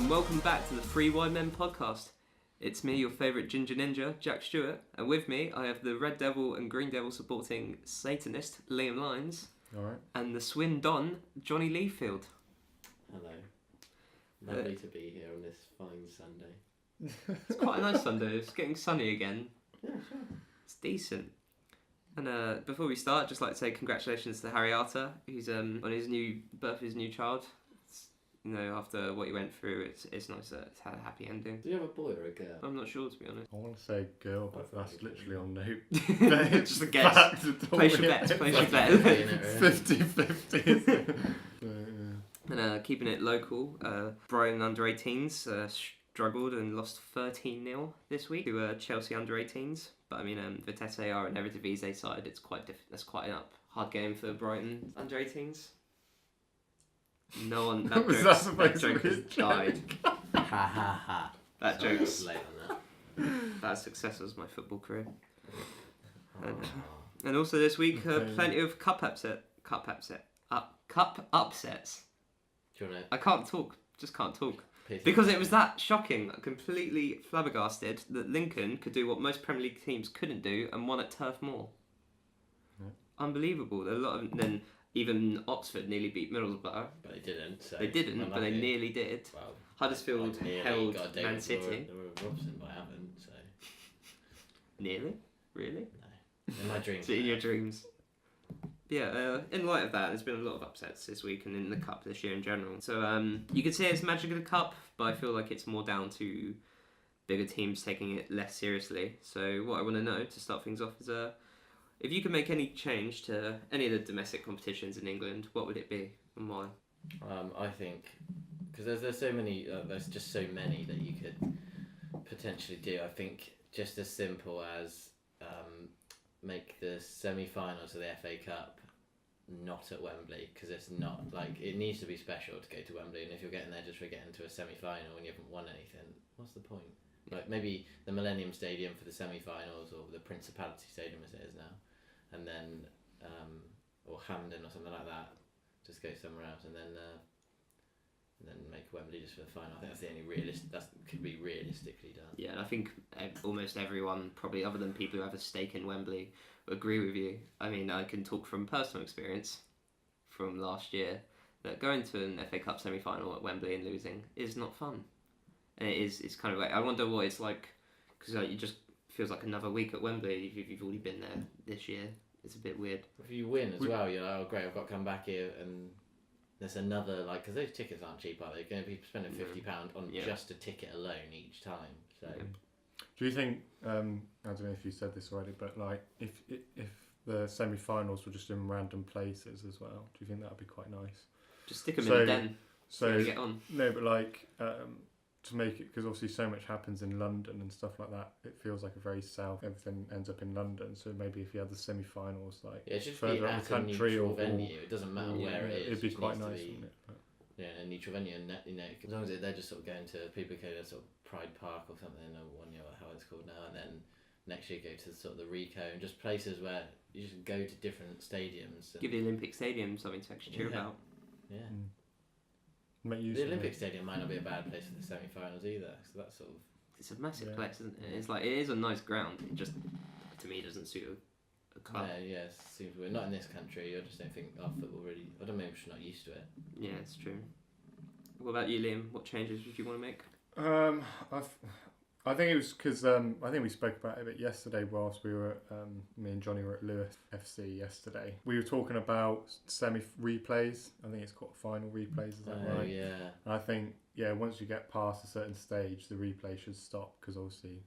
and welcome back to the Three Wide Men podcast. It's me, your favourite ginger ninja, Jack Stewart, and with me I have the Red Devil and Green Devil supporting Satanist, Liam Lyons, and the Swin Don, Jonny Leafield. Hello. Lovely to be here on this fine Sunday. It's quite a nice Sunday, it's getting sunny again. Yeah, sure. It's decent. And before we start, I'd just like to say congratulations to Harry Arter, who's on his new birth of his new child. You know, after what you went through, it's nice that it's had a happy ending. Do you have a boy or a girl? I'm not sure, to be honest. I want to say girl, but that's literally on no. Just a guess. Place your bets. 50-50. And keeping it local, Brighton under-18s struggled and lost 13-0 this week to Chelsea under-18s. But I mean, Vitesse are an Eredivisie side. It's quite that's quite a hard game for Brighton under-18s. No one. That joke has died. Ha ha ha. That Sorry, joke's late on that. That success was my football career. And also this week, plenty of cup upsets. Do you want I can't talk. Just can't talk. to... Because it was that shocking, completely flabbergasted that Lincoln could do what most Premier League teams couldn't do and won at Turf Moor. Yeah. Unbelievable. A lot of then even Oxford nearly beat Middlesbrough. But they didn't. So They didn't, but they nearly did. Well, Huddersfield held Man City. Robson, but I haven't. So Nearly? Really? no. In my dreams. In your dreams. Yeah, in light of that, there's been a lot of upsets this week and in the Cup this year in general. So you could say it's magic of the Cup, but I feel like it's more down to bigger teams taking it less seriously. So what I want to know to start things off is if you could make any change to any of the domestic competitions in England, what would it be and why? I think because there's so many, there's just so many that you could potentially do. I think just as simple as make the semi-finals of the FA Cup not at Wembley, because it's not like it needs to be special to go to Wembley, and if you're getting there just for getting to a semi-final and you haven't won anything, what's the point? Like maybe the Millennium Stadium for the semi-finals, or the Principality Stadium as it is now, and then or Hampden or something like that. Just go somewhere else and then make Wembley just for the final. I think that's the only that could be realistically done. Yeah, and I think almost everyone, probably other than people who have a stake in Wembley, will agree with you. I mean, I can talk from personal experience from last year that going to an FA Cup semi-final at Wembley and losing is not fun. And it's kind of like, I wonder what it's like, because it just feels like another week at Wembley if you've already been there this year. It's a bit weird. If you win as well, you're like, oh great, I've got to come back here, and there's another, like, because those tickets aren't cheap, are they? You're going to be spending £50 on just a ticket alone each time. So, Do you think? I don't know if you said this already, but like, if the semi-finals were just in random places as well, do you think that would be quite nice? Just stick them in the den. So get on. No, but like to make it, because obviously so much happens in London and stuff like that. It feels like a very south. Everything ends up in London. So maybe if you had the semi-finals, like it should further be up at the country a neutral venue. It doesn't matter where it is. It'd be quite nice, be, wouldn't it? But... Yeah, a neutral venue, and as long as they're just sort of going to people go to sort of Pride Park or something, or one year how it's called now, and then next year go to sort of the Rico and just places where you just go to different stadiums. Give the Olympic Stadium something to actually cheer about. Yeah. Make use the Olympic Stadium might not be a bad place for the semi-finals either. So that's sort of. It's a massive place, isn't it? It's like, it is a nice ground. It just, to me, doesn't suit a club. Yeah, it seems weird. Not in this country. I just don't think our football really. I don't know. We're just not used to it. Yeah, it's true. What about you, Liam? What changes would you want to make? I think it was because I think we spoke about it a bit yesterday whilst we were me and Johnny were at Lewis FC yesterday. We were talking about semi replays. I think it's called final replays. Is that right? Yeah. And I think once you get past a certain stage, the replay should stop because obviously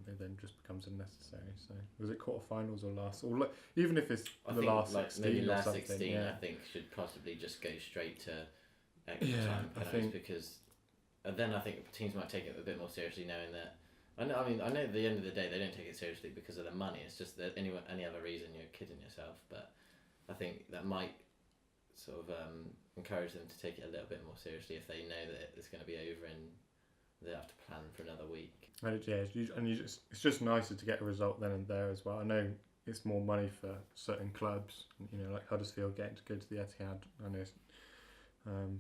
it then just becomes unnecessary. So was it quarterfinals or last? Or even if it's last 16 maybe or last something. 16, I think should possibly just go straight to extra time penalties because. And then I think teams might take it a bit more seriously, knowing that. I know at the end of the day they don't take it seriously because of the money. It's just that any other reason you're kidding yourself. But I think that might sort of encourage them to take it a little bit more seriously if they know that it's going to be over and they have to plan for another week. It's just nicer to get a result then and there as well. I know it's more money for certain clubs, like Huddersfield getting to go to the Etihad. I know,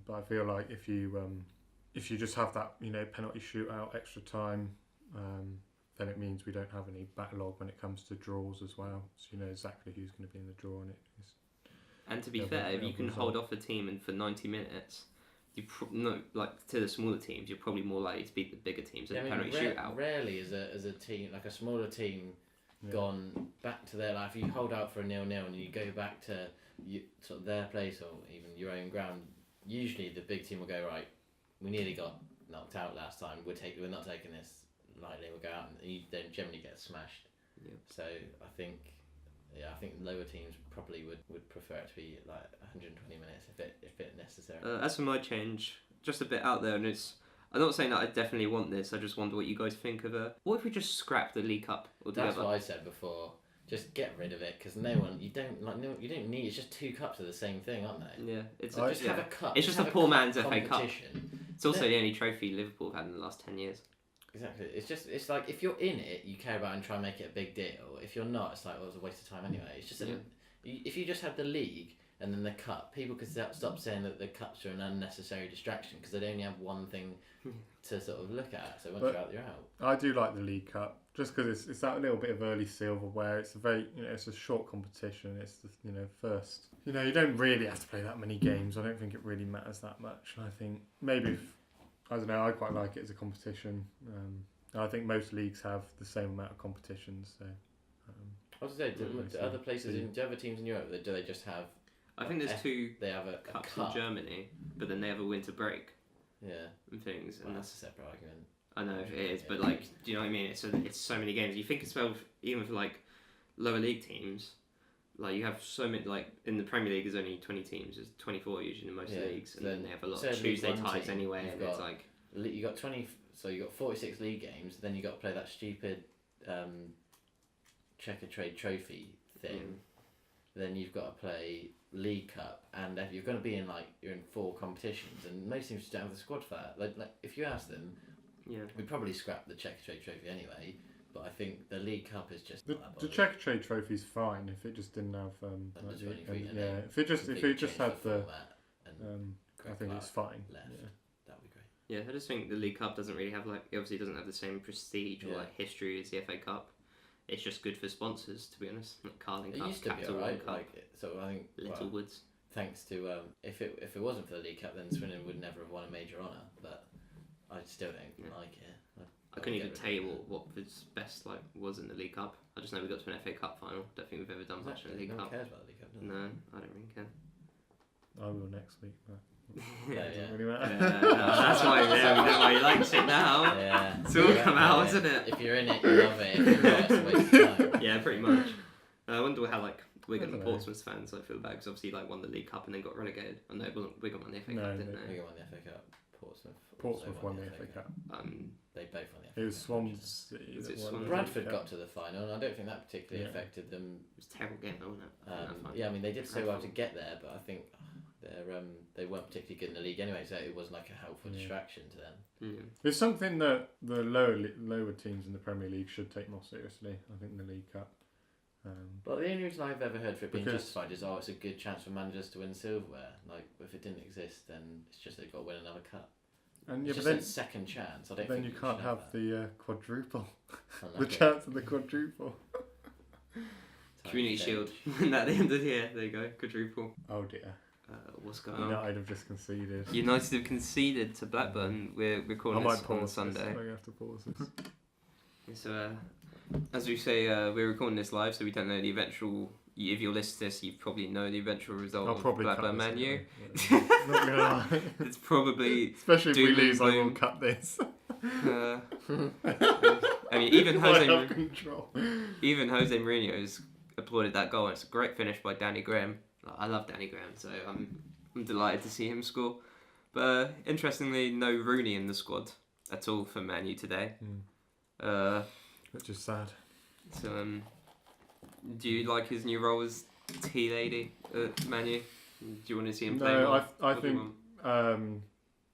but I feel like if you if you just have that, penalty shootout, extra time, then it means we don't have any backlog when it comes to draws as well. So you know exactly who's going to be in the draw, and And to be fair, if you can hold off a team and for 90 minutes, to the smaller teams, you're probably more likely to beat the bigger teams in a penalty shootout. Rarely is a team, like a smaller team, gone back to their life. If you hold out for a 0-0 and you go back to sort of their place or even your own ground, usually the big team will go, right, we nearly got knocked out last time, we're not taking this lightly, we'll go out, and you don't generally get smashed. Yep. So I think lower teams probably would prefer it to be like 120 minutes if it necessary. As for my change, just a bit out there, and I'm not saying that I definitely want this. I just wonder what you guys think of it. What if we just scrap the League Cup altogether? That's what I said before. Just get rid of it, because you don't need. It's just 2 cups of the same thing, aren't they? Yeah, have a cup. It's just a poor man's FA Cup. Competition. It's also the only trophy Liverpool have had in the last 10 years. Exactly. It's like if you're in it, you care about it and try and make it a big deal. If you're not, it's like, well, it's a waste of time anyway. It's just if you just had the league and then the cup, people could stop saying that the cups are an unnecessary distraction, because they'd only have one thing to sort of look at. So once you're out, you're out. I do like the League Cup just because it's that little bit of early silverware. It's a very it's a short competition. It's the first. You don't really have to play that many games. I don't think it really matters that much. I think maybe. I don't know, I quite like it as a competition. I think most leagues have the same amount of competitions. So, I was going to say, do other places, do other teams in Europe, do they just have... I think there's 2 they have a cups cup. in Germany, but then they have a winter break. Yeah. And things. Well, and that's a separate argument. I know it is, but do you know what I mean? It's so many games. You think as well, even for lower league teams, you have so many, in the Premier League there's only 20 teams, there's 24 usually in most leagues, and then they have a lot of Tuesday ties anyway, and it's you got 20, so you got 46 league games, then you got to play that stupid checker trade trophy thing, then you've got to play League Cup, and if you're going to be in you're in 4 competitions, and most teams just don't have the squad for that. Like if you ask them, we'd probably scrap the checker trade trophy anyway. But I think the League Cup is just the checker trade trophy's fine if it just didn't have if it just had the I think it's fine. Left. Yeah. That'd be great. Yeah, I just think the League Cup doesn't really have it obviously doesn't have the same prestige or history as the FA Cup. It's just good for sponsors, to be honest. Like Carling Cup, used to Capital be alright. Cup, So I think Littlewoods. Thanks to if it wasn't for the League Cup, then Swindon would never have won a major honour. But I still don't like it. I couldn't even tell you what Watford's best was in the League Cup. I just know we got to an FA Cup final. Don't think we've ever done much in the League Cup. No one cares about the League Cup. No, I don't really care. I will next week. But doesn't really matter. That's why we know why he likes it now. Yeah. It's all come out, isn't it? If you're in it, you love it. If you're not, it's a waste of time. Yeah, pretty much. I wonder how Wigan and Portsmouth fans feel about, because obviously won the League Cup and then got relegated. I know it wasn't Wigan won the FA Cup, didn't they? Wigan won the FA Cup. Portsmouth won the FA Cup. They both won the FA Cup. It was Swansea. Bradford got to the final, and I don't think that particularly affected them. It was a terrible game, wasn't it? Yeah, I mean they did so well to get there, but I think they weren't particularly good in the league anyway, so it was a helpful distraction to them. It's something that the lower teams in the Premier League should take more seriously. I think the League Cup. But the only reason I've ever heard for it being justified is it's a good chance for managers to win silverware. If it didn't exist, then it's just they've got to win another cup. And it's just a second chance. I don't. Then think you can't have the quadruple. The chance of the quadruple. Community Shield. And at the end of the year, there you go, quadruple. Oh dear. What's going on? United have just conceded. United have conceded to Blackburn. We're recording this on Sunday. I'm going to have to pause this. So, as we say, we're recording this live, so we don't know the eventual. If you're listening to this, you probably know the eventual result of Blackburn Man U. Not gonna lie. It's probably especially if we lose, I will cut this. I mean, even Jose Mourinho's applauded that goal. And it's a great finish by Danny Graham. I love Danny Graham, so I'm delighted to see him score. But interestingly, no Rooney in the squad at all for Man U today. Which is sad. So, do you like his new role as tea lady at Man U? Do you want to see him play? No, I think I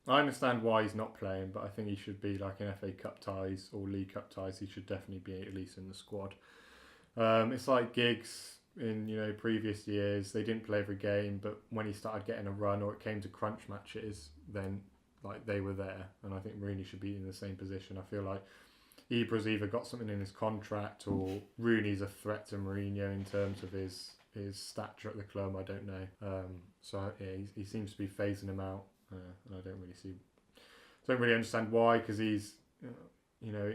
understand why he's not playing, but I think he should be in FA Cup ties or League Cup ties. He should definitely be at least in the squad. It's like Giggs in previous years. They didn't play every game, but when he started getting a run or it came to crunch matches, then like they were there, and I think Rooney should be in the same position. I feel like Ibra's either got something in his contract, or Rooney's a threat to Mourinho in terms of his stature at the club. I don't know. So yeah, he seems to be phasing him out, and I don't really understand why, because he's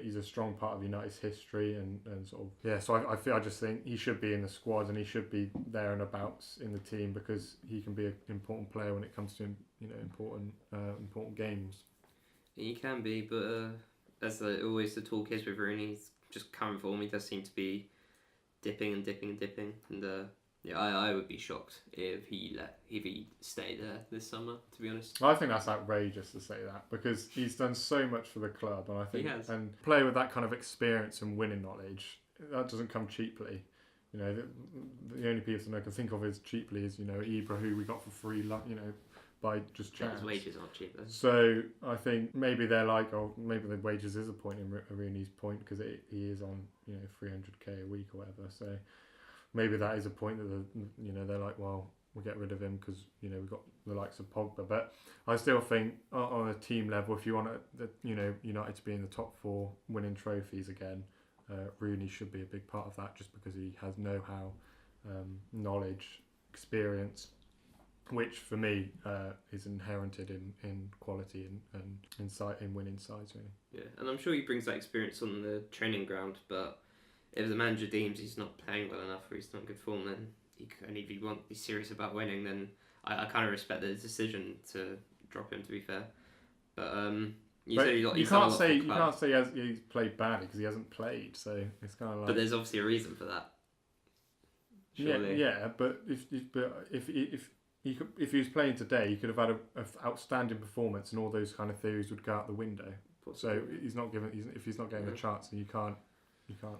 he's a strong part of United's history, and sort of So I just think he should be in the squad, and he should be there and abouts in the team, because he can be an important player when it comes to important games. He can be, but as always the talk is with Rooney, he's just current form. He does seem to be dipping, and I would be shocked if he stayed there this summer, to be honest. I think that's outrageous to say that, because he's done so much for the club, and I think He has. and play with that kind of experience and winning knowledge, that doesn't come cheaply. The only person I can think of is cheaply is Ibra, who we got for free, by just chance. His wages aren't cheap though. So I think maybe they're like, maybe the wages is a point in Rooney's point, because he is on 300k a week or whatever. So maybe that is a point that they're like, well, we'll get rid of him because we've got the likes of Pogba. But I still think on a team level, if you want United to be in the top 4 winning trophies again, Rooney should be a big part of that, just because he has know-how, knowledge, experience, which for me is inherited in quality and insight in winning sides, really. Yeah, and I'm sure he brings that experience on the training ground, but if the manager deems he's not playing well enough or he's not in good form, then and if you want to be serious about winning, then I kind of respect the decision to drop him, to be fair. But you can't say he's played badly, because he hasn't played, so it's kind of like. But there's obviously a reason for that. Surely. Yeah, but if he was playing today, he could have had an outstanding performance, and all those kind of theories would go out the window. So if he's not getting a chance, then you can't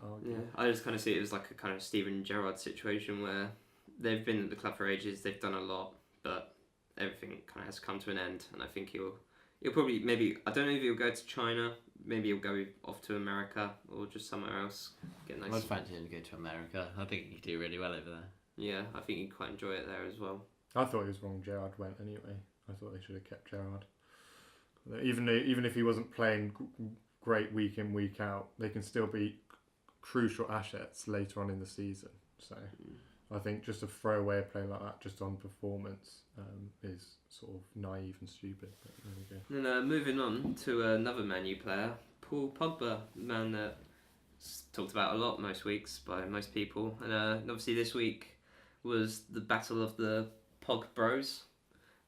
argue. Yeah, I just kind of see it as like a kind of Steven Gerrard situation, where they've been at the club for ages, they've done a lot, but everything kind of has come to an end, and I think he'll probably, maybe, I don't know if he'll go to China, maybe he'll go off to America or just somewhere else. Get nice. I'd fancy him to go to America. I think he'd do really well over there. Yeah, I think he'd quite enjoy it there as well. I thought it was wrong Gerrard went anyway. I thought they should have kept Gerrard. Even if he wasn't playing great week in, week out, they can still be crucial assets later on in the season. So I think just a throwaway player like that just on performance is sort of naive and stupid. But there we go. And moving on to another Man U player, Paul Pogba, man that's talked about a lot most weeks by most people. And obviously this week was the battle of the Pog Bros.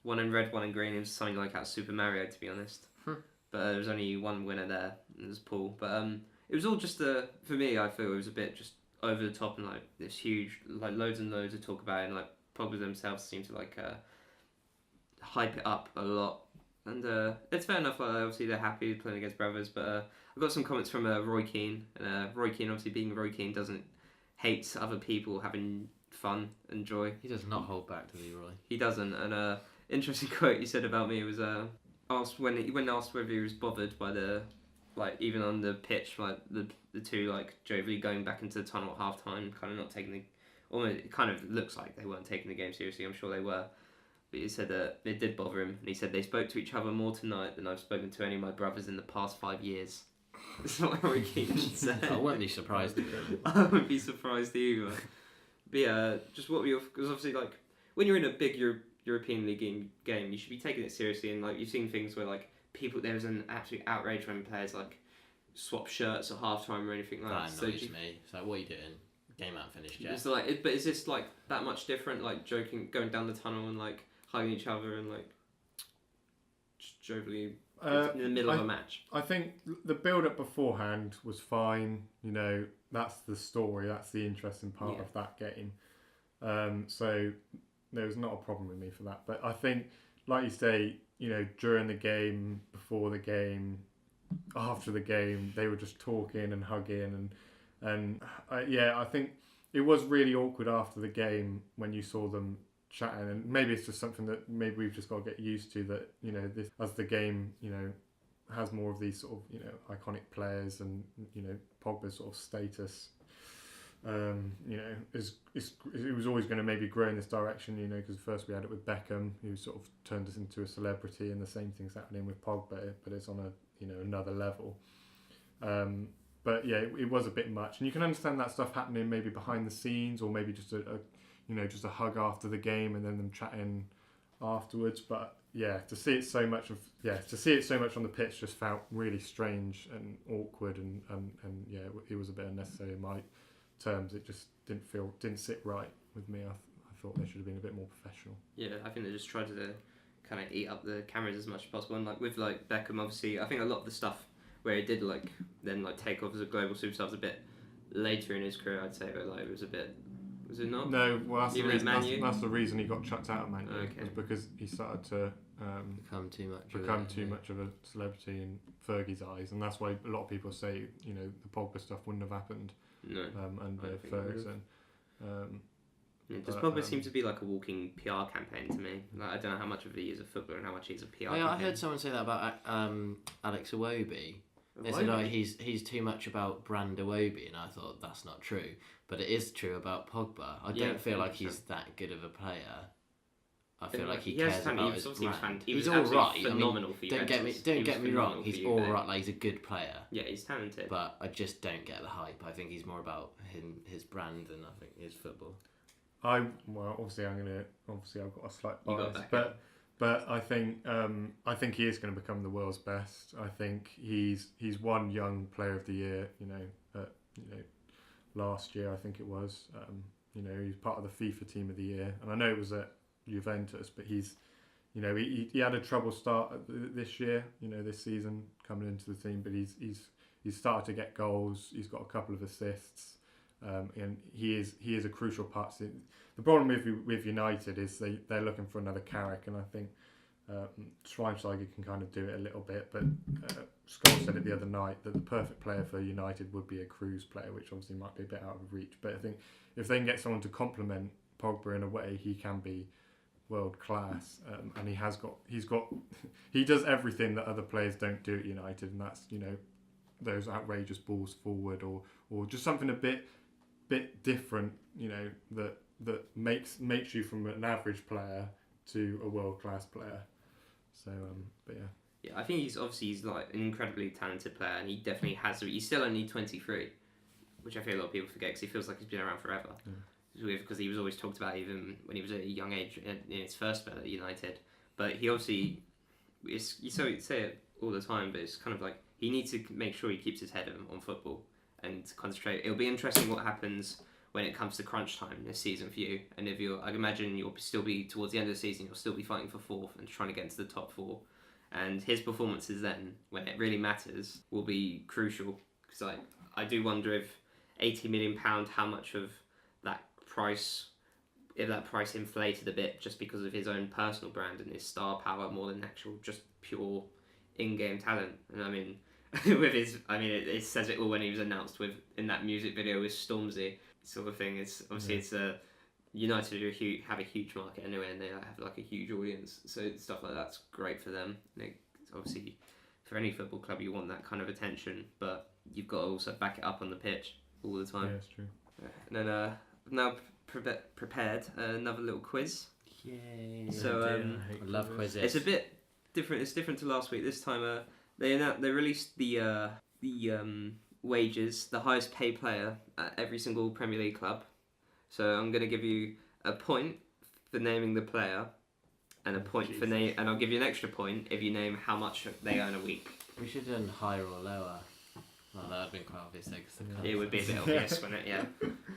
One in red, one in green. It was something like out of Super Mario, to be honest. But there was only one winner there, and it was Paul. But it was all just for me, I feel it was a bit just over the top, and like this huge, like loads and loads of talk about it, and like Pogba themselves seem to like hype it up a lot. And it's fair enough, obviously they're happy playing against brothers, but I've got some comments from Roy Keane, and Roy Keane, obviously being Roy Keane, doesn't hate other people having fun and joy. He does not hold back to Leroy. He doesn't, and interesting quote he said about me was asked when asked whether he was bothered by the, like, even on the pitch, like the two, like, jovially going back into the tunnel at half time, kind of not taking the, almost, it kind of looks like they weren't taking the game seriously. I'm sure they were, but he said that it did bother him, and he said they spoke to each other more tonight than I've spoken to any of my brothers in the past 5 years. That's what Roy Keane said. I wouldn't be surprised either. I wouldn't be surprised either. But yeah, just what we, because obviously, like, when you're in a big European League game, you should be taking it seriously, and like you've seen things where like people, there was an absolute outrage when players like swap shirts at half time or anything like that. That annoys me. It's like, what are you doing? Game out finished yet? It's like, but is this like that much different? Like joking, going down the tunnel and like hugging each other and like just jovially in the middle of a match. I think the build up beforehand was fine. That's the story. That's the interesting part of that game. So there was not a problem with me for that. But I think, like you say, during the game, before the game, after the game, they were just talking and hugging, and I think it was really awkward after the game when you saw them chatting, and maybe it's just something that maybe we've just got to get used to, that this, as the game has more of these sort of iconic players, and Pogba's sort of status you know, it was always going to maybe grow in this direction, you know, because first we had it with Beckham, who sort of turned us into a celebrity, and the same thing's happening with Pogba, but it's on a, you know, another level. But yeah, it was a bit much, and you can understand that stuff happening maybe behind the scenes, or maybe just just a hug after the game, and then them chatting afterwards. But yeah, to see it so much on the pitch just felt really strange and awkward, and yeah, it was a bit unnecessary in my terms. It just didn't sit right with me. I thought they should have been a bit more professional. Yeah, I think they just tried to kind of eat up the cameras as much as possible, and like with like Beckham, obviously, I think a lot of the stuff where he did then take off as a global superstar was a bit later in his career, I'd say, but like it was a bit. Was it not? No, well that's Even that's the reason he got chucked out of Man U, was because he started to become too much of a celebrity in Fergie's eyes, and that's why a lot of people say, you know, the Pogba stuff wouldn't have happened under Ferguson. Does Pogba seem to be like a walking PR campaign to me? Like, I don't know how much of he is a footballer and how much he's a PR. I heard someone say that about Alex Iwobi. They said, "Oh, he's too much about brand Iwobi," and I thought that's not true, but it is true about Pogba. I don't feel like he's that good of a player. I feel like he cares about his brand. He's all right. Phenomenal for don't get me wrong. He's all right. Like, he's a good player. Yeah, he's talented. But I just don't get the hype. I think he's more about his brand than I think his football. Obviously I've got a slight bias, but I think he is going to become the world's best. I think he's won Young Player of the Year. Last year I think it was. He's part of the FIFA Team of the Year, and I know it was at Juventus, but he had a trouble start this year. This season coming into the team, but he's started to get goals. He's got a couple of assists. And he is a crucial part. The problem with United is they're looking for another Carrick, and I think Schweinsteiger can kind of do it a little bit. But Scholes said it the other night that the perfect player for United would be a Cruz player, which obviously might be a bit out of reach. But I think if they can get someone to complement Pogba in a way, he can be world class. And he does everything that other players don't do at United, and that's those outrageous balls forward or just something a bit different, that makes you from an average player to a world class player. So, but yeah. Yeah, I think he's like an incredibly talented player, and he definitely has. He's still only 23, which I feel a lot of people forget because he feels like he's been around forever. Yeah. It's weird because he was always talked about even when he was at a young age in his first spell at United. But he obviously, you say it all the time, but it's kind of like he needs to make sure he keeps his head on football and concentrate. It'll be interesting what happens when it comes to crunch time this season for you. And if I imagine you'll still be towards the end of the season, you'll still be fighting for fourth and trying to get into the top four. And his performances then, when it really matters, will be crucial. Because I do wonder if £80 million, how much of that price, if that price inflated a bit just because of his own personal brand and his star power more than actual just pure in-game talent. And I mean, it says it all when he was announced in that music video with Stormzy sort of thing. It's obviously it's United have a huge market anyway, and they have like a huge audience, so stuff like that's great for them. Obviously, for any football club, you want that kind of attention, but you've got to also back it up on the pitch all the time. Yeah, that's true. And then I've now prepared another little quiz. Yay! So I love quizzes. It's a bit different. It's different to last week. This time, they released the wages, the highest paid player at every single Premier League club. So I'm going to give you a point for naming the player, and a point for and I'll give you an extra point if you name how much they earn a week. We should have done higher or lower. Well, that would have been quite obvious. It would be a bit obvious, wouldn't it? Yeah.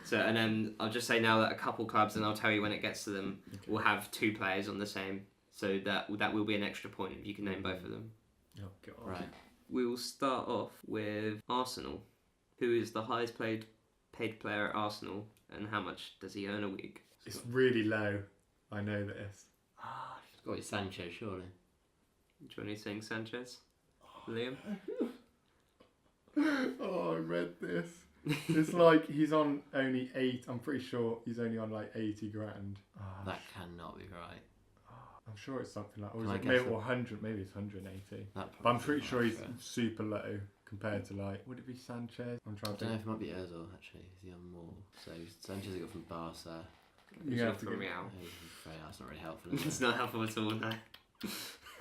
So, and then I'll just say now that a couple clubs, and I'll tell you when it gets to them, will have two players on the same. So that will be an extra point if you can name both of them. Oh God. Right. We will start off with Arsenal. Who is the highest paid player at Arsenal, and how much does he earn a week? It's really low. I know this. It's got to be Sancho, surely. Jonny saying Sanchez. Liam? Oh, I read this. It's like he's on only 8. I'm pretty sure he's only on like 80 grand. That cannot be right. I'm sure it's something like, or Can I is it guess maybe 100? Maybe it's 180. But I'm pretty sure he's super low compared to like, would it be Sanchez? I'm I trying to don't know think. if it might be Ozil actually. Is he on more? So Sanchez I got from Barca. You have to from give- Real. That's not really helpful. Is It's it? not helpful at all, no.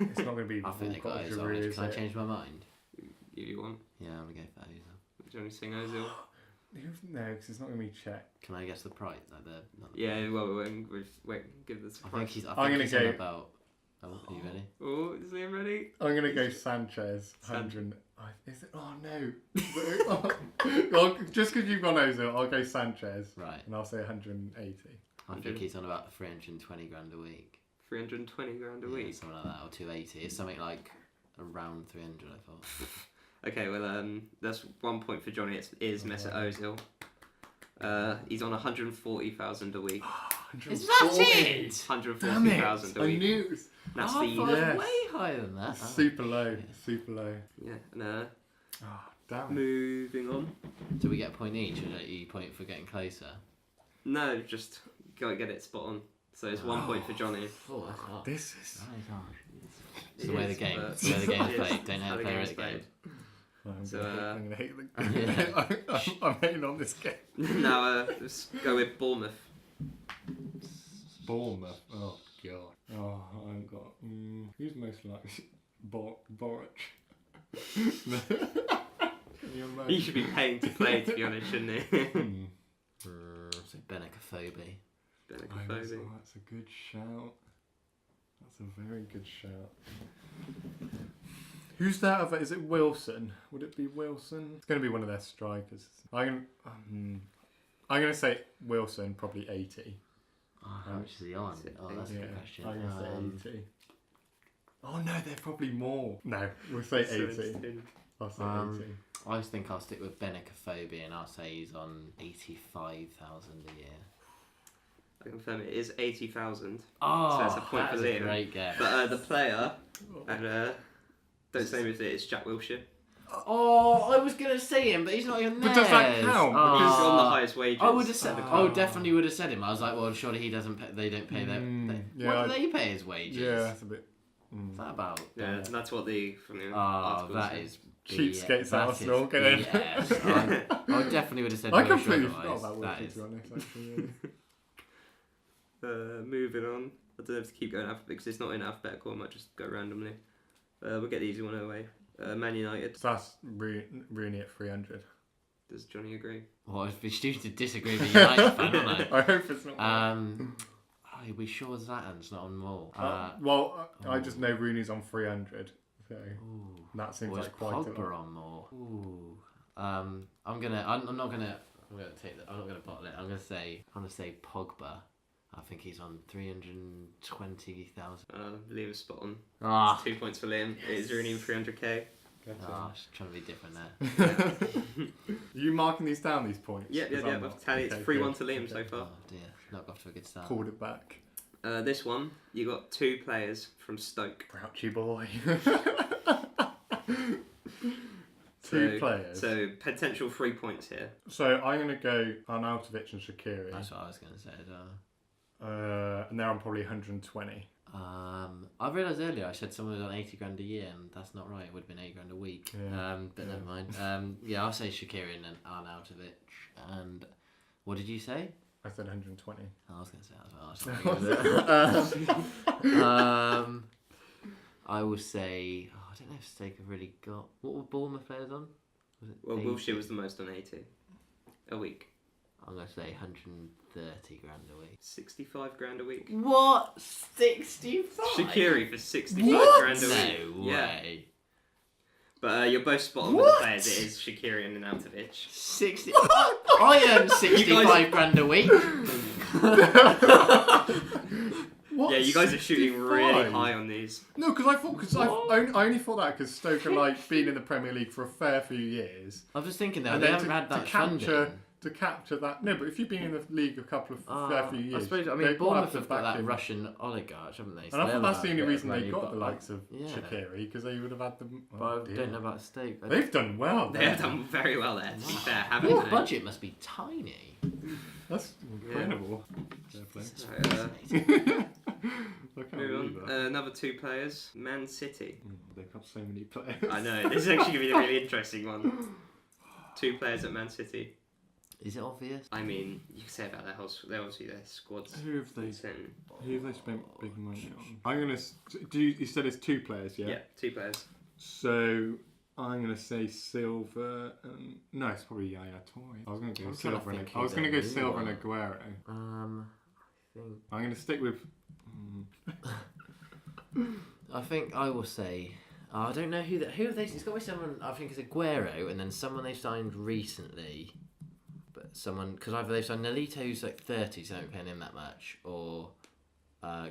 It's not going to be. I think they got Walcott, Ozil. Giroud, Can is I it? change my mind? If you want. Yeah, I'm gonna go for Ozil. Do you want to sing Ozil? No, because it's not going to be Czech. Can I guess the price? Like not the Yeah, well, wait, give this I price. think he's. I I'm think gonna he's go- on about. Oh, are you ready? Oh, is Liam ready? I'm going to go Sanchez. 100. Is it? Oh no. Well, just because you've gone Ozil, I'll go Sanchez. Right. And I'll say 180. I think he's on about 320 grand a week. 320 grand a Yeah, week. something like that, or 280. It's something like around 300, I thought. Okay, well, that's 1 point for Johnny. It is Mesut Ozil. He's on 140,000 a week. Is that it? 140,000 a I week. knew it was That's I the thought it was Yes. way higher than that. super low. Super low. yeah. And Oh, damn it. moving on. Do we get a point each, or do you point for getting closer? No, just gotta get it spot on. So it's 1 point for Johnny. Oh, that's hard. This is. That is hard. It's It the way the is, game. but- It's the way the game's It is. played. Don't How hate the the player game's at the game. I'm So, gonna hate the. I'm hating on this game. Now let's go with Bournemouth. Bournemouth. Oh god. Oh, I haven't got. Who's most likely? Boric. Can you imagine? He should be paying to play, to be honest, shouldn't he? So Benicophobe. That's a good shout. That's a very good shout. Who's that other? Is it Wilson? Would it be Wilson? It's going to be one of their strikers. I'm going to say Wilson, probably 80. Oh, how much is he on? Oh, that's a Yeah, good question. I'm going to say 80. Oh no, they're probably more. No, we'll say 80. I'll say 80. I think I'll stick with Benicophobe and I'll say he's on 85,000 a year. I confirm it is 80,000. Oh, So that's a point that for is a Liam. great guess. But the player, and don't say me if it's Jack Wilshere. Oh, I was gonna say him, but he's not even there. But does that count? Oh. He's on the highest wages. I would have said. Oh. Definitely would have said him. I was like, well, surely he doesn't. They don't pay their. yeah, What do they pay his wages? Yeah, that's a bit. What's that about? Yeah, that's what the from the Oh, article that said. is Cheapskates that Arsenal, is get in. BS. I definitely would have said. I Wilshere completely otherwise. forgot about That Wilshere, is- to be honest. Actually, yeah. Moving on. I don't have to keep going alphabet because it's not in alphabetical. I might just go randomly. We'll get the easy one away. Man United. So that's Rooney at 300. Does Johnny agree? Well, I'd be stupid to disagree with a United fan, wouldn't I hope it's not. I? Are we sure Zlatan's not on more? I just know Rooney's on 300. So Ooh. that seems Or is like quite a Pogba lot. on more? Ooh. I'm not take that. I'm not gonna bottle it. I'm gonna say Pogba. I think he's on 320,000. Liam's spot on. Ah, 2 points for Liam. It is Rooney 300k. just trying to be different there. Are you marking these down, these points? Yeah. 'Cause I'm not. I've tallied. It's Okay, 3-1 good. to Liam Okay. so far. Oh dear, not off to a good start. Pulled it back. This one, you got 2 players from Stoke. Grouchy boy. So- Two players. So potential 3 points here. So I'm going to go Arnautovic and Shaqiri. That's what I was gonna say as well. And they're on probably 120. I realised earlier I said someone was on 80 grand a year, and that's not right. It would have been 8 grand a week. Yeah. But never mind. Yeah, I'll say Shaqiri and Arnautovic. And what did you say? I said 120. I was going to say that as well. I will say. Oh, I don't know if Stoke have really got. What were Bournemouth players on? Was it Well, 80? Wilshere was the most on 80 a week. I'm going to say 130 grand a week. 65 grand a week. What? 65? Shaqiri for 65 What? grand a week. No Yeah. way. But you're both spot on with the players. It is Shaqiri and Arnautovic. 60. I earn 65 grand a week. What? Yeah, you guys are shooting 65? really high on these. No, because I only thought that because Stoke are like been in the Premier League for a fair few years. I'm just thinking though, And they then haven't had that to capture that. No, but if you've been in the league a couple of fair few years, I suppose. I they've mean, got Bournemouth the have got that backing. Russian oligarch, haven't they? And I thought that's the only reason they got got the likes of yeah. Shaqiri because they would have had them. But I don't know about Stoke. They've done well. They have done very well there, to be fair, haven't Your they? budget must be tiny. That's incredible. Fair play. So, Fascinating. I can't Move believe on. that. Another 2 players. Man City. They've got so many players. I know, this is actually going to be a really interesting one. 2 players at Man City. Is it obvious? I mean, you can say about their whole... They're obviously their squad's Who have they insane. spent big money on? I'm gonna. You said it's 2 players, yeah? Yeah, 2 players. So I'm gonna say Silva. No, it's probably Yaya Toure. I was gonna go I'm trying to Silva. think I was who gonna the go new Silva and one. Aguero. I think. I'm gonna stick with. I think I will say. I don't know who have they. It's got to be someone. I think it's Aguero, and then someone they've signed recently. But someone because either they've signed Nolito, who's like 30, so don't pay him that much, or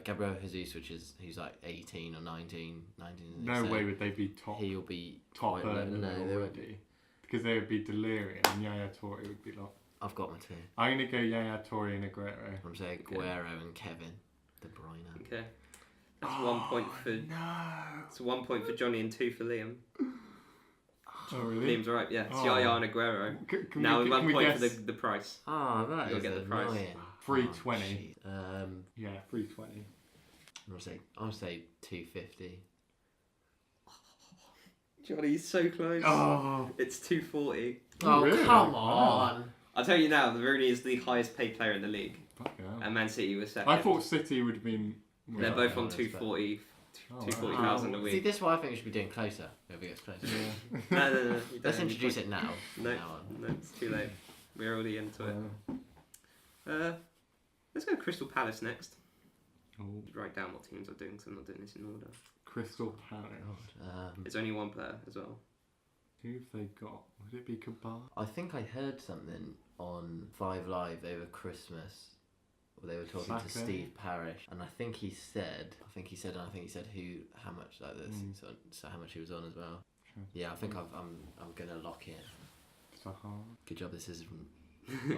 Gabriel Jesus, who's like 18 or 19. No so way would they be top. He'll be top quite low. earner No, they won't. already. Because they would be Delirium and Yaya Toure would be like. I've got my 2. I'm gonna go Yaya Toure and Aguero. I'm saying Aguero and Kevin De Bruyne. Okay. That's 1 point for... No. It's 1 point for Jonny and 2 for Liam. Oh really? Liam's right, yeah. It's Oh. Yaya and Aguero. Can Now we, 1 can we point for guess the price. Ah, that You'll is get the price. annoying. 320. Oh, Yeah, 320. I'll say 250. Johnny's so close. Oh. It's 240. Oh, Really? come Wow. on! I'll tell you now, the Rooney is the highest paid player in the league. Fucking hell. And Man City was second. I thought City would have been. They're Well, both on that's 240, Oh, 240,000 a See, week. this is what I think we should be doing closer. Whoever gets closer. Yeah. No, you Let's don't. introduce it now. No, Now on. no, it's too late. We're already into it. Wow. Let's go Crystal Palace next. Oh, Write down what teams are doing because I'm not doing this in order. Crystal Palace. It's only 1 player as well. Who have they got? Would it be Kabar? I think I heard something on 5 Live over Christmas. Where they were talking to Saka? Steve Parish, and I think he said how much like this, so how much he was on as well. Sure. Yeah, I think I'm gonna lock it. Sahar. Good job. This isn't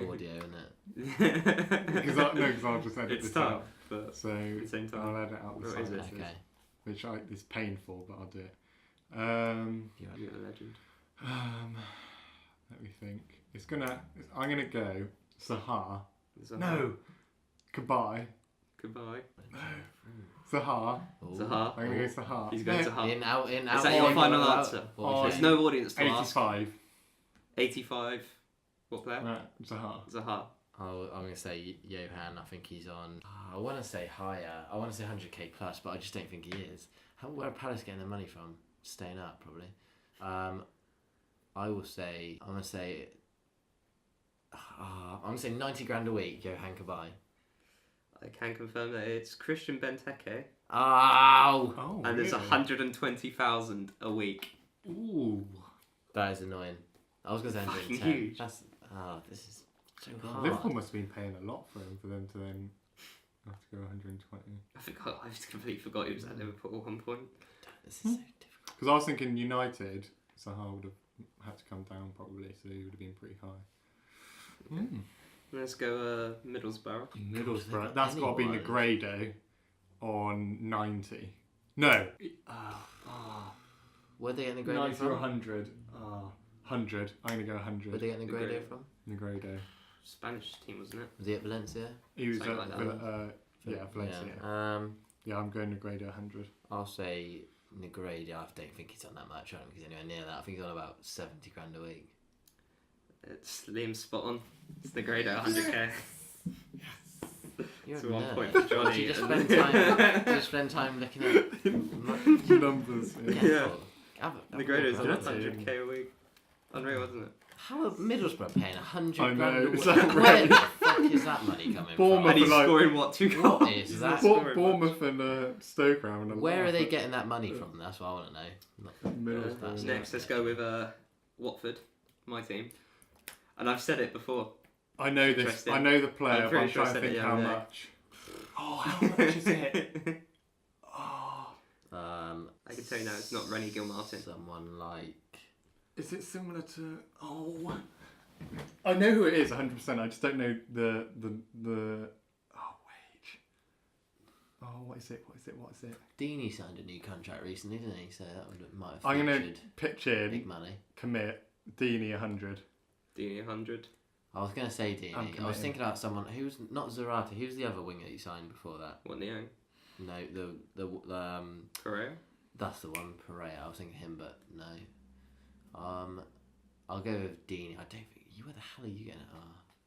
audio, isn't it? Because I'll just edit It's this tough, out. but So at the same time. I'll edit out the What is it? silences, Okay. which is painful, but I'll do it. You're a legend. Let me think. I'm gonna go Sahar. Zaha. No, Kabai. Goodbye. Sahar. Ooh. Zaha. I'm gonna go Sahar. He's going No, Zaha. In out. Is that your final answer? There's no audience to ask. 85. 85. What player? Right, Sahar. Zaha. I'm gonna say Johan. I think he's on. I want to say higher. I want to say 100k plus, but I just don't think he is. Where are Palace getting their money from? Staying up, probably. I will say. I'm gonna say. I'm gonna say 90 grand a week. Johan Kabai. I can confirm that it's Christian Benteke, Oh, Oh, and it's really? 120,000 a week. Ooh. that is annoying. I was gonna say Fucking 110. huge. That's this is so hard. Liverpool must have been paying a lot for them to then have to go 120. I just completely forgot he was at Liverpool at one point. This is so difficult. Because I was thinking United, Sahar would have had to come down probably, so he would have been pretty high. Mm. Let's go Middlesbrough. Middlesbrough. That's got to be anyone. Negredo on 90. No. Where they getting the grade 90 or from? 100. 100. I'm going to go 100. Where they getting the grade Negredo. from? Negredo. Spanish team, wasn't it? Was he at Valencia? He was Something at like that. Valencia. Yeah. Yeah, I'm going Negredo 100. I'll say Negredo. I don't think he's on that much. I don't think he's anywhere near that. I think he's on about 70 grand a week. It's Liam's spot on. It's the grade at 100k. You're It's a 1 nerd. point for Johnny. Do you just and- spend time looking at Numbers. Yeah. Negredo's Negredo's on That's 100k a week. Unreal, wasn't it? How are Middlesbrough paying 100 I grand know, a week? is that Where right? the fuck is that money coming Bournemouth from? And he's like- scoring what, 2 goals? What is He's that? not scoring Bournemouth and Stoke are having a Where are laugh they at getting that money from? That's what I want to know. much. Middlesbrough. Next, let's go with Watford, my team. And I've said it before. I know this. Interesting. I know the player, I'm but pretty I'm sure I trying to said it think the how other day. much. Oh, how much is it? Oh, I can tell you now, it's not Rennie Gilmartin. Someone like. is it similar to? Oh, I know who it is 100%. I just don't know the wage. Oh, what is it? Deeney signed a new contract recently, didn't he? So that might have I'm gonna featured pitch big in, money. commit Deeney 100. Deeney 100. I was going to say I'm Deeney. I was committing. thinking about someone who's not Zarate. Who's the other winger you signed before that? What, Niang? No, the Correa? that's the one, Pereira. I was thinking him, but no. I'll go with Dini. I don't think where the hell are you getting?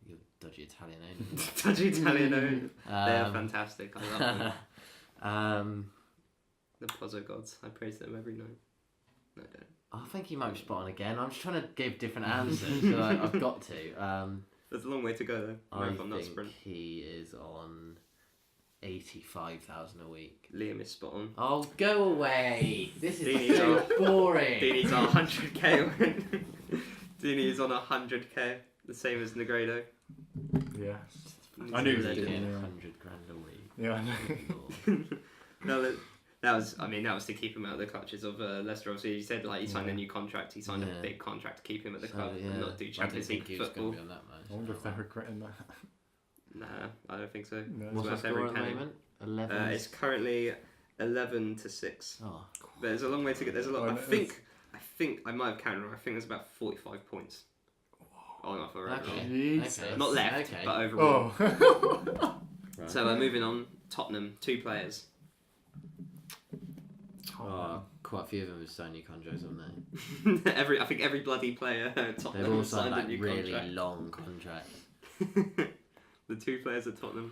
You're dodgy Italian owner. Dodgy Italian owner. They're fantastic. I love them. The Pozzo gods. I praise them every night. No, I don't. I think he might be spot on again. I'm just trying to give different answers. So I've got to. There's a long way to go though. I Marathon, not think sprint. he is on 85,000 a week. Liam is spot on. Oh, go away! This is Dini's so on- boring. Dini's on 100k win. Dini is on 100k, the same as Negredo. Yeah. He's I knew a he was legend. doing Getting yeah. 100 grand a week. Yeah, I know. No, that was to keep him out of the clutches of Leicester. Obviously, he said like he signed a new contract. He signed a big contract to keep him at the club and not do I didn't Champions think League he was football. going to be on that much. I wonder if they're regretting that. Nah, I don't think so. No. What's the worth score every at the penny. moment? 11. It's currently 11-6. Oh, But there's a long way to get. There's a lot. Oh, I no, think I might have counted wrong. I think there's about 45 points. On offer overall. okay. Jesus. Okay. Not left, Okay. but overall. Oh. Right. So moving on. Tottenham, 2 players. Oh, quite a few of them have signed new contracts, haven't they? I think every bloody player at Tottenham They've all has signed signed a like new really contract. long contracts. The 2 players at Tottenham.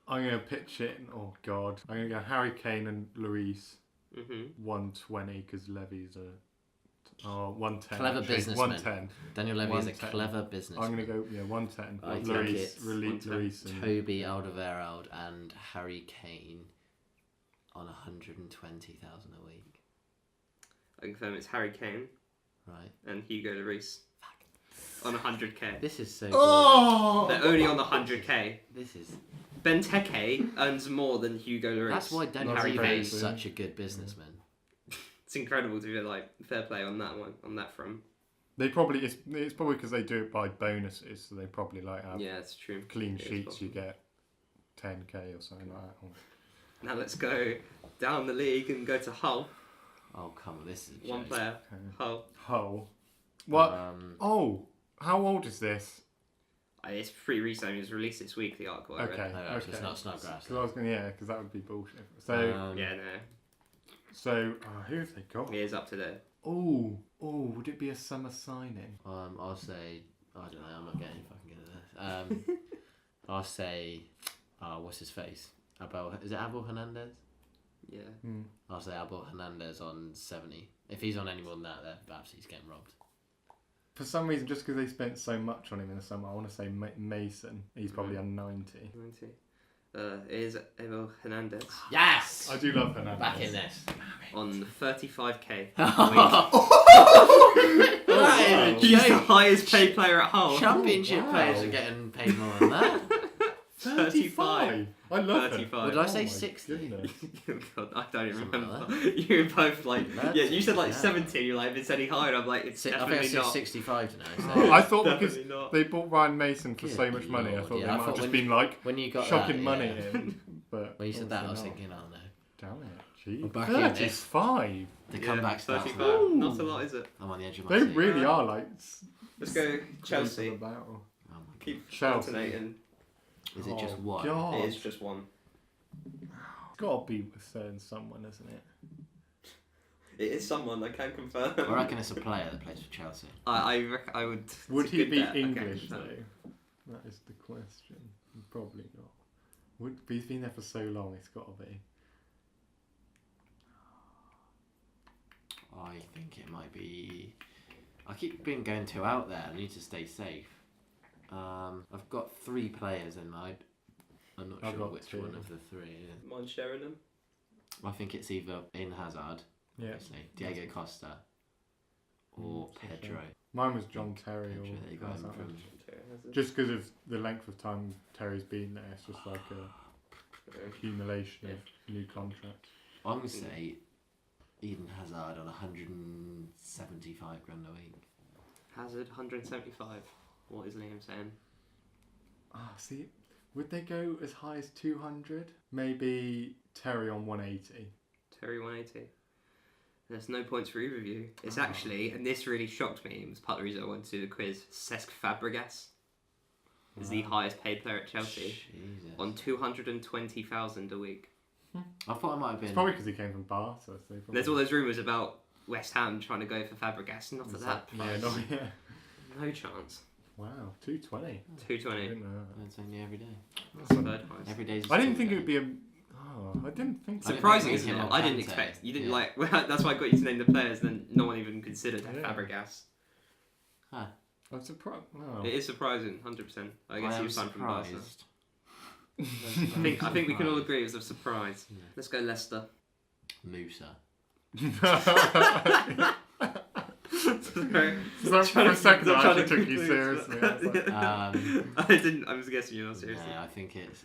I'm going to pitch it. Oh, God. I'm going to go Harry Kane and Lloris. Mm-hmm. 120 because Levy's a... Oh, 110. Clever actually. businessman. 110. Daniel Levy is a 110. clever businessman. I'm going to go, 110. I think Lloris, it's Lloris and... Toby Alderweireld and Harry Kane on 120,000 a week. I confirm it's Harry Kane Right. and Hugo Lloris on 100k. This is so Oh! They're only on the 100k. boring. This is... Benteke earns more than Hugo Lloris. That's why Daniel That's Levy crazy. is such a good businessman. It's incredible to be like fair play on that one, on that front. They probably... It's probably because they do it by bonuses, so they probably like have Yeah, it's true. clean It is sheets, you possible. get 10k or something like that. Or... Now let's go down the league and go to Hull. Oh, come on, this is a One joke. player. Hull. Hull. What? Um, How old is this? It's pretty recent. It was released this week, the article I read. Okay, no, okay. it's not Snodgrass. Because I was going, because that would be bullshit. So, Yeah, no. who have they got? He is up to date. Oh, would it be a summer signing? I'll say... I don't know, I'm not getting fucking good at this. I'll say... what's his face? Is it Abel Hernandez? Yeah. I'll say Abel Hernandez on 70. If he's on any more than that, then perhaps he's getting robbed. For some reason, just because they spent so much on him in the summer, I want to say Mason. He's probably on 90. 90. It is Abel Hernandez Yes! I do love Hernandez. Back in this. on 35k. That is a He's the joke. highest paid player at Hull. Championship wow. players are getting paid more than that. 35. I love 35. What did I Oh say? my 60? goodness. God, I don't even Something remember. like You were both like, That's- yeah, you said like yeah. 17. You're like, if it's any higher, I'm like, it's I think I definitely said not. 65 tonight. Oh, So I thought because Definitely not. they bought Ryan Mason for so Good much money, I lord, thought yeah, they I might have thought just when- been like when you got shocking that, money yeah. in. But When you said that, I was obviously thinking, oh no. not. Damn it. Gee. We're back in this. 35. The Yeah, comeback starts 35. now. Not a lot, is it? I'm on the edge of my They seat. really are like. Let's go close Chelsea. to the battle. Oh my Keep Chelsea. alternating. God. Is it just Oh, one? God. It is just one. It's got to be with certain someone, isn't it? It is someone, I can confirm. I reckon it's a player that plays for Chelsea. I would. Would it's a he good be bet, I can English confirm. though? That is the question. Probably not. But he's been there for so long. It's got to be. I think it might be... I keep being going too out there. I need to stay safe. I've got 3 players in mind. I'm not I've sure got which 2. one of the 3 is. Mind sharing them? I think it's either in Hazard, Yeah. obviously, Diego Costa, or Pedro. Mine was John Terry Pedro, or there you go, Hazard. from- Just because of the length of time Terry's been there, it's just like a accumulation of new contracts. I'm going to say Eden Hazard on 175 grand a week. Hazard 175. What is Liam saying? See, would they go as high as 200? Maybe Terry on 180. Terry 180. There's no points for either of you. It's actually, and this really shocked me, it was part of the reason I wanted to do the quiz, Cesc Fabregas is the highest paid player at Chelsea Jesus. on 220,000 a week. I thought it might have been. It's probably because he came from Barca. So There's all those rumours about West Ham trying to go for Fabregas. Not at that Yeah, price. yeah. No chance. Wow, 220. 220. Didn't know that. It's only every day. That's the third price. Every day's. I didn't think it would be a. Oh, I didn't think so. Surprising, I isn't didn't it? think I didn't Kante. expect. You didn't Yeah. like. Well, that's why I got you to name the players. Then no one even considered Yeah. Fabregas. I'm surprised. Oh. It is surprising, 100%. I guess I he am was signed from Barca. surprised. I think we can all agree it was a surprise. Yeah. Let's go Leicester. Musa. So for a second, I trying actually to took you conclude, seriously. I was like, I didn't. I was guessing you're not serious. No, I think it's.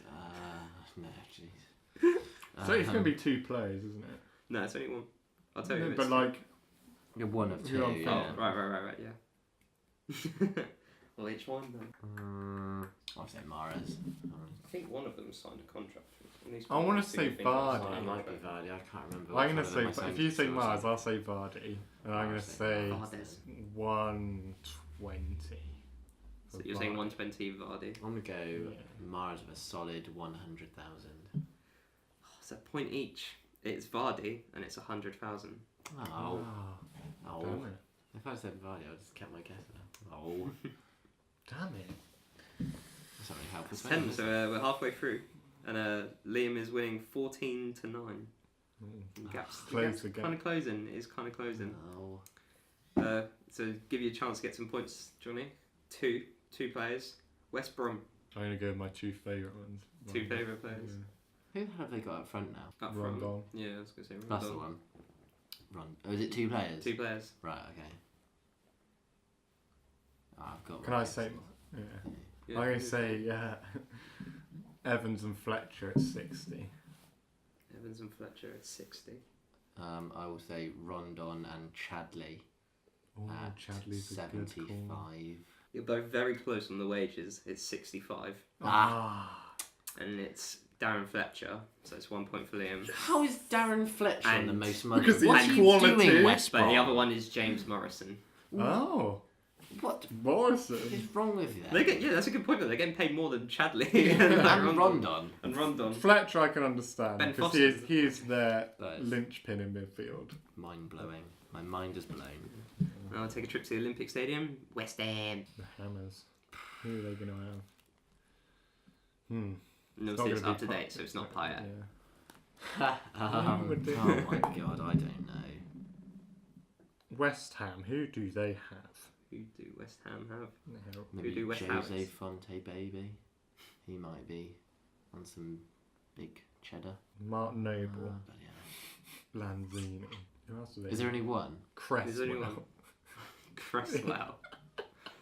No, jeez. so it's going to be 2 players, isn't it? No, it's only one. I'll tell you. No, if but it's- like, You're one of Who two. I'm Yeah. Oh, right, yeah. Well, each one then. I'll say Mahrez. I think one of them signed a contract. At least I wanna one say think of Vardy. signed Well, a it might be contract. Vardy. I can't remember. I'm which going to one of them say, I if you say signed. Mars, I'll say Vardy. And I'm I'll going to say say Vardy's. 120. So you're saying 120 Vardy. I'm gonna go Yeah. Mars with a solid 100,000. It's a point each. It's Vardy and it's 100,000. Oh, oh. Damn it. If I said Vardy, I would just kept my guess now. Oh, Damn it. that's not really helpful. It's 10, so we're halfway through. And Liam is winning 14 to 9. Mm. Gaps, Close the gap. kind of closing. It's kind of closing. Oh, So give you a chance to get some points, Johnny. Two players. West Brom, I'm going to go with my 2 favourite ones. 2 favourite players. who have they got up front now? Up Rondon. front. Yeah, I was going to say That's the Rondon. one. Run. Oh, is it 2 players? 2 players. Right. Okay. Oh, I've got. Can one I guess. say? Yeah. Yeah, I'm going to who's- say Evans and Fletcher at 60. Evans and Fletcher at 60. I will say Rondon and Chadley Oh, at Chadley's a good 75. call. You're both very close on the wages. It's 65. And it's Darren Fletcher, so it's 1 point for Liam. How is Darren Fletcher on And- the most money? Because What he's are you quality. doing, West But Brom? the other one is James Morrison. Oh, What Morrison. is wrong with you? They get, yeah, that's a good point. Though. They're getting paid more than Chadley And Rondon. And Rondon. Fletcher I can understand Ben because Foster. he is their That is linchpin in midfield. mind blowing. My mind is blown. I'll take a trip to the Olympic Stadium. West Ham. The Hammers. Who are they going to have? And It's obviously it's not up to gonna be date, so it's not Payet. Yeah. Oh would they- my god, I don't know. West Ham. Who do they have? Who do West Ham have? No. Maybe do West Jose Ham's? Fonte baby. He might be on some big cheddar. Martin Noble. But yeah. Lanzini. Who else do they Is there have? only one? There's only Cresswell. one. Cresswell.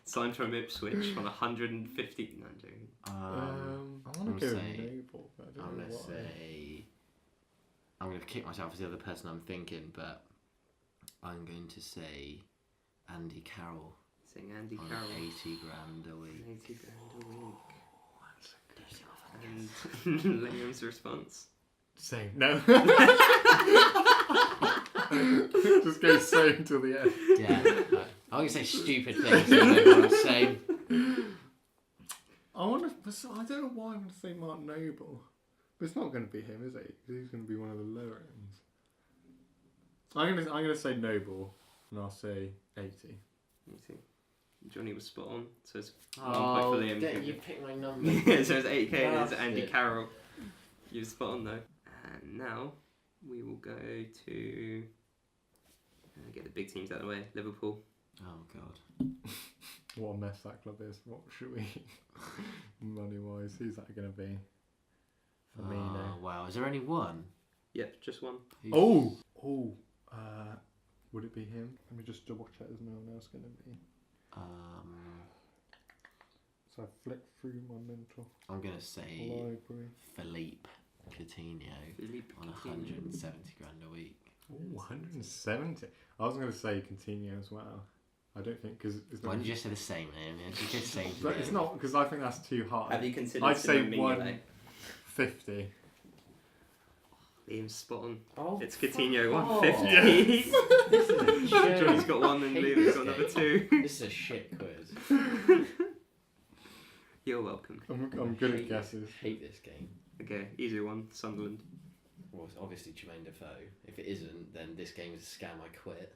Signed from Ipswich on 150. No, I'm joking. I I'm want to go say- Noble, but I don't I'm know gonna why. say. I'm gonna kick myself as the other person I'm thinking, but I'm going to say Andy Carroll Saying Andy on Carroll. 80 grand a week. 80 grand a week. And Liam's response. Same. No. Just go same till the end. Yeah, I'm gonna say stupid things. So I'm saying. I want to. I don't know why I want to say Martin Noble, but it's not going to be him, is it? 'Cause he's going to be one of the lower ends. I'm gonna say Noble, and I'll say 80. 80. Johnny was spot on, so it's 1 Oh, point for Liam. you picked my number. Yeah, so it's 80k and it's Andy Bastard. Carroll. You were spot on though. And now we will go to get the big teams out of the way. Liverpool. Oh god. What a mess that club is. What should we, money wise? Who's that going to be? Firmino. Oh, wow. Is there only one? Yep, just one. Who's- Oh. Would it be him? Let me just double check. There's no one else going to be. So I flick through my mental I'm gonna say library. Philippe Coutinho Philippe on Coutinho. 170 grand a week. Oh, 170. I was going to say Coutinho as well. I don't think because it's Why not. did you just say the same name? Yeah, you just say But it's not because I think that's too high. Have you considered I'd say Simone Mignolet? 150. Liam's spot on. Oh, It's Coutinho, fuck 150. This is a joke. Johnny's got one and I hate Liam's this got another game. 2. This is a shit quiz. You're welcome. I'm good at guesses. Hate this game. Okay, easy one. Sunderland. well, it's obviously Jermaine Defoe. If it isn't, then this game is a scam. I quit.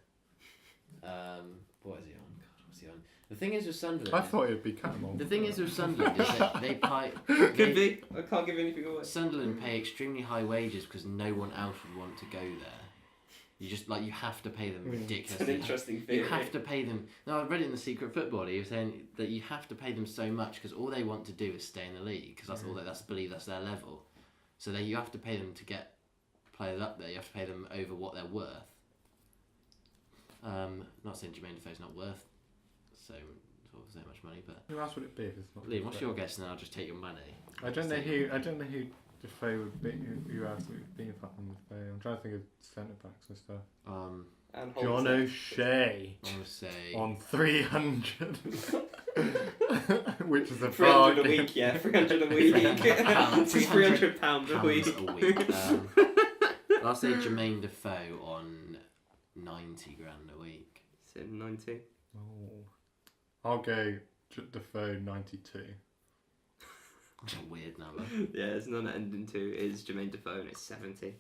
What is he on? God, what's he on? The thing is with Sunderland. I thought it'd be Catmull. The thing is with Sunderland is that they pay. Could be. I can't give anything away. Sunderland pay extremely high wages because no one else would want to go there. You just you have to pay them ridiculously. It's an interesting theory. You have to pay them. No, I read it in The Secret Footballer. He was saying that you have to pay them so much because all they want to do is stay in the league because that's all that's believe that's their level. So you have to pay them to get players up there. You have to pay them over what they're worth. Not saying Jermaine Defoe's not worth so much money, but Who else would it be if it's not? Liam, what's your guess? And I'll just take your money. I don't know who Defoe would be. Who else would be if I can Defoe? I'm trying to think of centre backs and stuff. And John O'Shea I would say on 300, which is a 300 bargain. a week, yeah, 300 a week. It's £300 a week. I'll say Jermaine Defoe on 90 grand a week. So 90. Oh, I'll go Defoe 92. That's a weird number. Yeah, it's none that ending two is Jermaine Defoe and it's 70.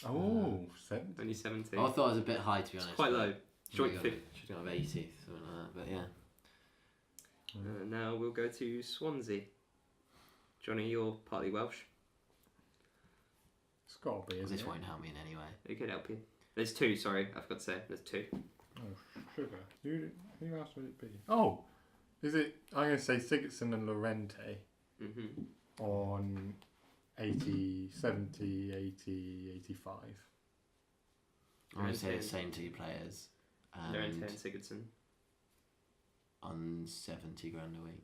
Oh, 70. Only 70. I thought it was a bit high to be honest. It's quite low. Should Joint have 80, something like that. But yeah. Now we'll go to Swansea. Johnny, you're partly Welsh. It's got to be, isn't This it? won't help me in any way. It could help you. There's two, sorry, I forgot to say. There's two. Oh, sugar. Who else would it be? Oh, is it? I'm going to say Sigurdsson and Llorente Mm-hmm. on 80, 70, 80, 85. I'm going to say the same two players. Llorente and And Sigurdsson. on 70 grand a week.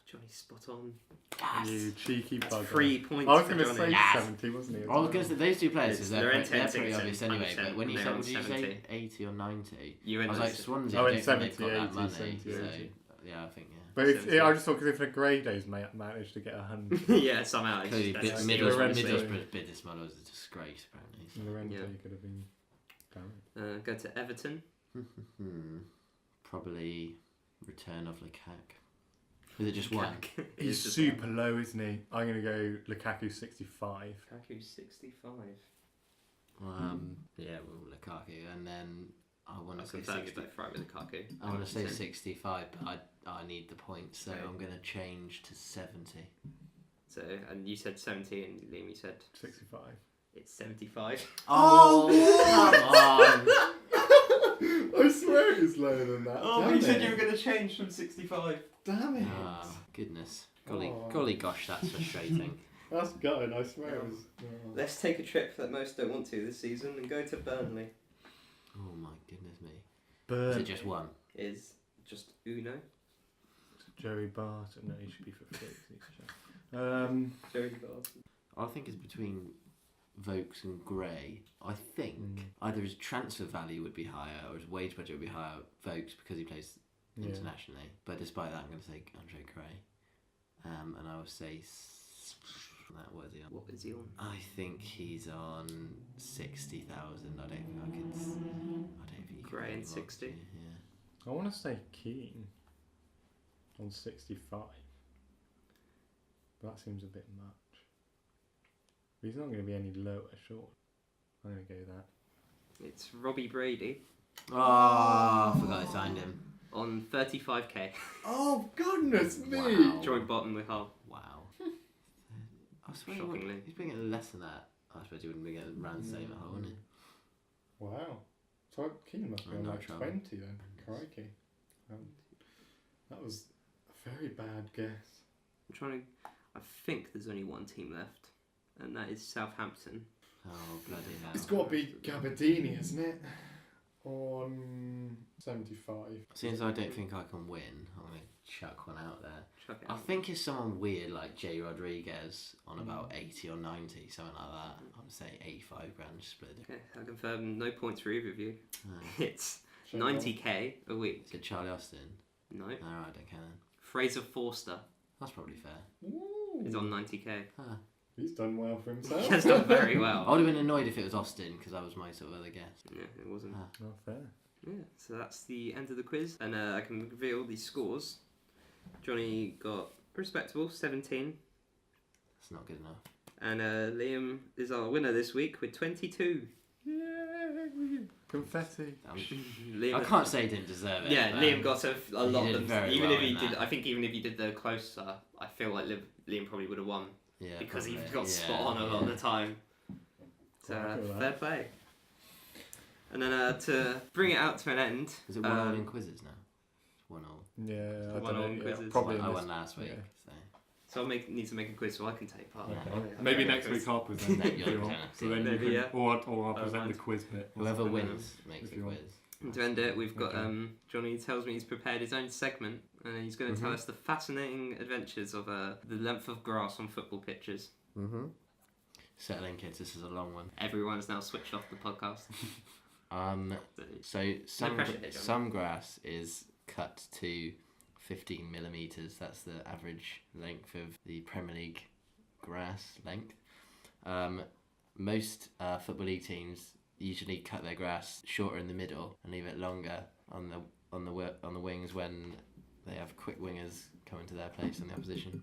Johnny's spot on. You cheeky That's bugger. 3 points I was for going to Johnny. say Yes. 70, wasn't he? as I was well? going to say those two players, It's they're Llorente and pretty Sigurdsson, obvious anyway. 100%, But when you they're said, on did you 70. say 80 or 90? You I went was like, Swansea, I I went don't think they've 70, got that 80, money. 70, So, 80. yeah, I think, yeah. But if, 70. I just thought because if Negredo's managed to get 100, Yeah, somehow. It's Clearly, just, that's Llorente. Middlesbrough's business model is a disgrace, apparently. So. Llorente Yeah. could have been down. Go to Everton. Probably return of Lukaku. Is it just one? He's It's just super low, isn't he? I'm going to go Lukaku 65. Lukaku 65. Yeah, well, Lukaku, and then I want I'll to say confirm 60. you'd like with Lukaku. I want to say 100%. 65, but I need the points, so Okay. I'm going to change to 70. So, and you said 70, and Liam, you said 65. it's 75. Oh, come on! I swear it's lower than that. going to change from 65. Damn it. Oh, goodness. Golly, Oh. golly gosh, that's frustrating. That's gutting, I swear it was. Let's take a trip that most don't want to this season and go to Burnley. Oh my goodness me. Is Burn. it just one? Is just Uno. Joey Barton. No, he should be for free. Joey Barton. I think it's between Vokes and Gray. I think either his transfer value would be higher or his wage budget would be higher. Vokes because he plays internationally, but despite that, I'm going to say Andre Gray, and I will say what is he on? What is he on? I think he's on 60,000. I don't think I can. I don't think you can Gray pay and him 60? up to, yeah. I want to say Keane on 65. But that seems a bit much. But he's not going to be any lower, sure. I'm going to go that. It's Robbie Brady Oh, I forgot I signed him. on 35k. Oh, goodness me! Wow. Joint bottom with Hull. Wow. I swear Shockingly. he's been getting less than that. I suppose he wouldn't be getting around the same at Hull, wouldn't he? Wow. So Keane must be I'm on not like sure. 20 then. Crikey. That was a very bad guess. I'm trying to. I think there's only one team left, and that is Southampton. Oh, bloody hell. It's got to be Gabardini, isn't it? On 75. Since I don't think I can win, I'm going to chuck one out there. Chuck it I out. think it's someone weird like Jay Rodriguez on about 80 or 90, something like that. I would say 85 grand split it. Okay, I confirm no points for either of you. Oh. It's 90k a week. Is it Charlie Austin? No. Alright, I don't care then. Fraser Forster That's probably fair. Ooh, is on 90k. Huh. he's done well for himself. He has done very I well. would have been annoyed if it was Austin because that was my sort of other guess. Yeah, it wasn't. Ah. Not fair. Yeah, so that's the end of the quiz, and I can reveal the scores. Johnny got respectable 17. That's not good enough. And Liam is our winner this week with 22. Yay! Confetti. Liam, I can't say he didn't deserve it. Yeah, but Liam got a lot did of them. very Even well if he in did, that. I think even if he did the closer, I feel like Liam probably would have won Yeah, because he probably. got spot on a lot of the time. So Quite cool, fair that. play. And then to bring it out to an end, Is it 1-1 in quizzes now? 1-1. Yeah, I One don't on know. quizzes. Yeah, probably. I in won this- last week. yeah. So. so I need to make a quiz so I can take part. Yeah. Maybe next week I'll present No, it. you're if you want. gonna So then Maybe, you yeah. can, or I'll present mind. the quiz bit. or Whoever something. wins makes If the you quiz. want. To end it, we've got Okay. Johnny tells me he's prepared his own segment, and he's going to tell Mhm. us the fascinating adventures of the length of grass on football pitches. Mm-hmm. Settle in, kids. This is a long one. Everyone has now switched off the podcast. So some pressure here, Johnny. some grass is cut to 15 millimeters. That's the average length of the Premier League grass length. Most football league teams usually cut their grass shorter in the middle and leave it longer on the wings when they have quick wingers coming to their place in the opposition.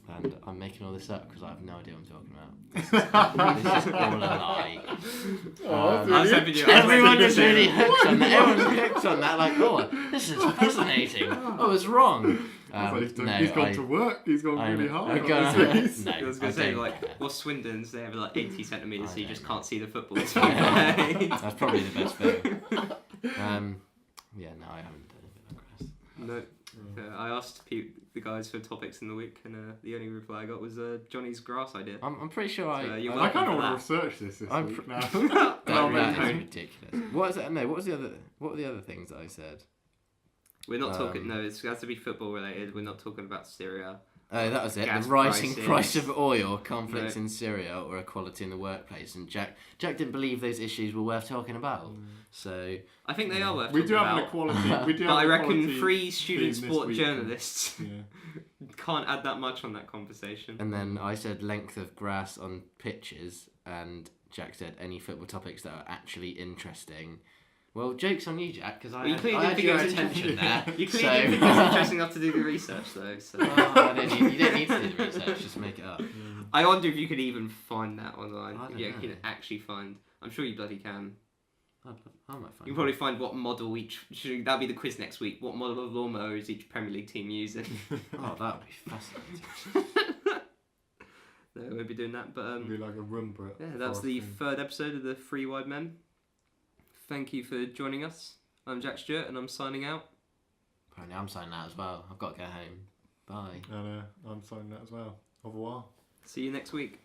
And I'm making all this up because I have no idea what I'm talking about. This is all a lie. I was hoping you- Everyone I is was hoping really you- hooked on that. Everyone's hooked on that. Like, oh, this is fascinating. I was wrong. He's gone to work. He's gone really hard. No, I was going to say, don't like, care. what's Swindon's? They have like 80 centimetres, so you I just don't can't see the football. That's probably the best thing. Yeah, no, I haven't done a bit of grass. No. I asked the guys for topics in the week, and the only reply I got was Johnny's grass idea. I'm pretty sure So I. you're I kind of welcome want for to research this I'm week now. that is ridiculous. What is it? No, what were the other things that I said? We're not talking. No, it has to be football related. We're not talking about Syria. Oh, that was it. Gas The rising prices. price of oil, conflicts No. in Syria, or equality in the workplace. And Jack didn't believe those issues were worth talking about. So I think they are worth We talking do have an about. equality. We do But have I an reckon equality free student theme this sport week. journalists Yeah. can't add that much on that conversation. and then I said length of grass on pitches, and Jack said any football topics that are actually interesting. Well, joke's on you, Jack, because I Well, you had, clearly I didn't had think your it was attention there. You so, clearly didn't think it was interesting enough to do the research, though. So. You don't need to do the research, just make it up. I wonder if you could even find that online. I don't Yeah, know. you can actually find. I'm sure you bloody can. I might find You can probably find what model that'll be the quiz next week. What model of lawnmower is each Premier League team using? Oh, that would be fascinating. No, we won't be doing that. But It'd be like a Roomba. yeah, that's the third episode of the Three Wide Men. Thank you for joining us. I'm Jack Stewart, and I'm signing out. Apparently, I'm signing out as well. I've got to go home. Bye. And I'm signing that as well. Au revoir. See you next week.